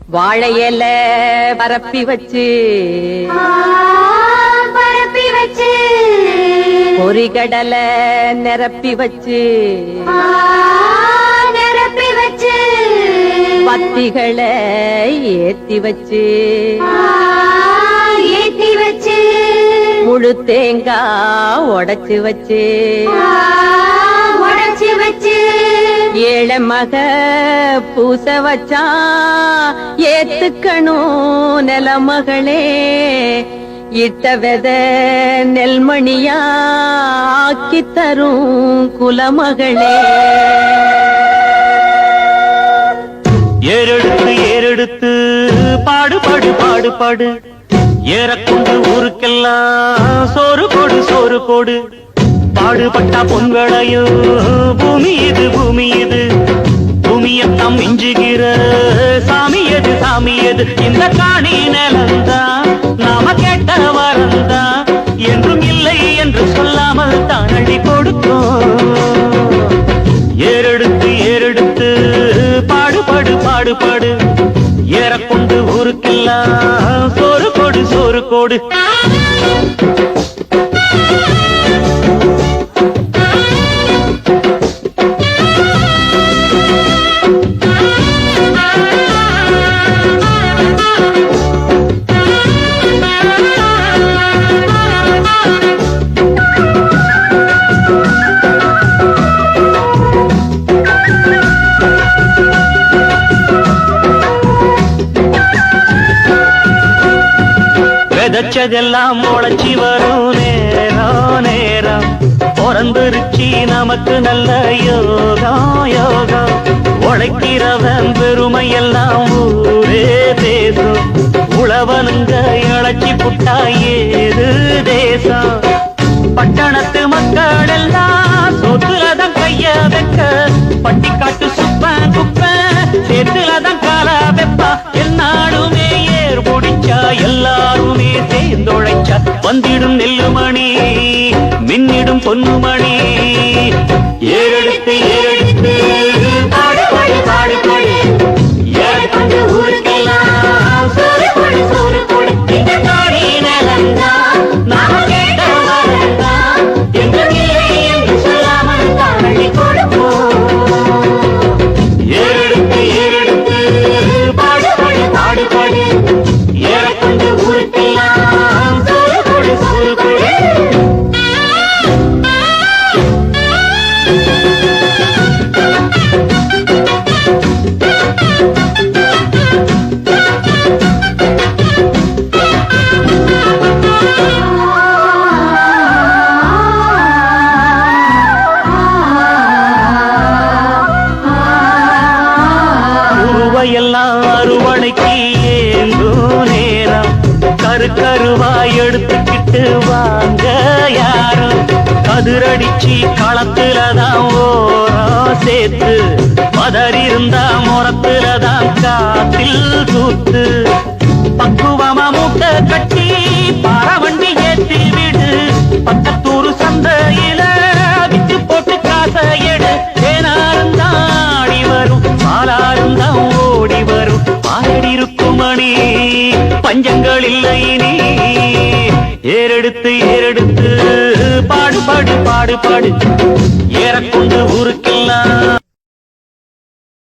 வாழையில பரப்பி வச்சு பொறிகடலை நிரப்பி வச்சு பத்திகளை ஏத்தி வச்சு முழு தேங்காய் உடைச்சு வச்சு ஏழை மக பூச வச்சா ஏத்துக்கணும் நிலமகளே இட்ட வெத நெல்மணியா ஆக்கி தரும் குலமகளே. ஏறெடுத்து ஏறெடுத்து பாடு பாடு பாடு பாடு ஏறக்கொண்டு ஊருக்கெல்லாம் சோறு போடு சோறு போடு பாடுபட்டா பொங்கலையோ பூமி இது பூமி இது பூமியத்தம் மிஞ்சுகிற சாமி எது சாமி எது இந்த காணி நிலந்தா நாம கேட்ட வரந்தா என்றும் இல்லை என்று சொல்லாமல் தான் அள்ளி கொடுத்தோம். ஏறெடுத்து ஏறெடுத்து பாடு பாடு பாடு பாடு ஏறக்கொண்டு ஊருக்கெல்லாம் சோறு கொடு சோறு கொடு. விதைச்சதெல்லாம் முளைச்சி வரும் நேரம் நேரம் பிறந்துருச்சி நமக்கு நல்ல யோகா யோகா உழைக்கிறவன் பெருமையெல்லாம் ஊரே பேசும் உழவனுங்க இழைச்சி புட்டா ஏது தேசம் பட்டணத்து மக்கள் எல்லாம் சொத்துலதான் கைய வைக்க பட்டிக்காட்டு சுப்பன் குப்பன் சேத்துலதான் கால வெப்பா என்னாலுமே ஏர் முடிச்சா எல்லாருமே சேர்ந்தொழைச்சா வந்திடும் நெல்லுமணி மின்னிடும் பொன்னுமணி. ஏறெடுத்து ஏறெடுத்து பாடு பாடு பாடு பாடு ஏறக்கொண்டு ஊருக்கெல்லாம் சோறு போடு சோறு போடு இந்த காணி நிலந்தா நாம கேட்ட வரந்தா எங்கும் இல்லை என்று சொல்லாமல் தான் அள்ளி கொடுப்போம். ஏறெடுத்து ஏறெடுத்து பாடு பாடு பாடு பாடு ஏறக்கொண்டு ஊருக்கெல்லாம் சோறு போடு சோறு போடு. எல்லாம் அறுவடைக்கு ஏந்தோ நேரம் கருவாய் எடுத்துக்கிட்டு வாங்க யாரும் கதிரடிச்சு களத்துலதான் ஓரம் சேர்த்து பதறிருந்தா முறத்துலதான் காத்தில் தூத்து பக்குவமா மூட்டை கட்டி பாரவண்டி ஏற்றி விடு பக்கத்தூரு சந்தையில விட்டு போட்டு காசை எடு தேனாருந்தாடி வரும் பாலாருந்தான் ஓடி வரும் பாடி இருக்கும் மணி பஞ்சங்கள் இல்லை நீ. ஏறெடுத்து ஏறெடுத்து பாடு பாடு பாடு பாடு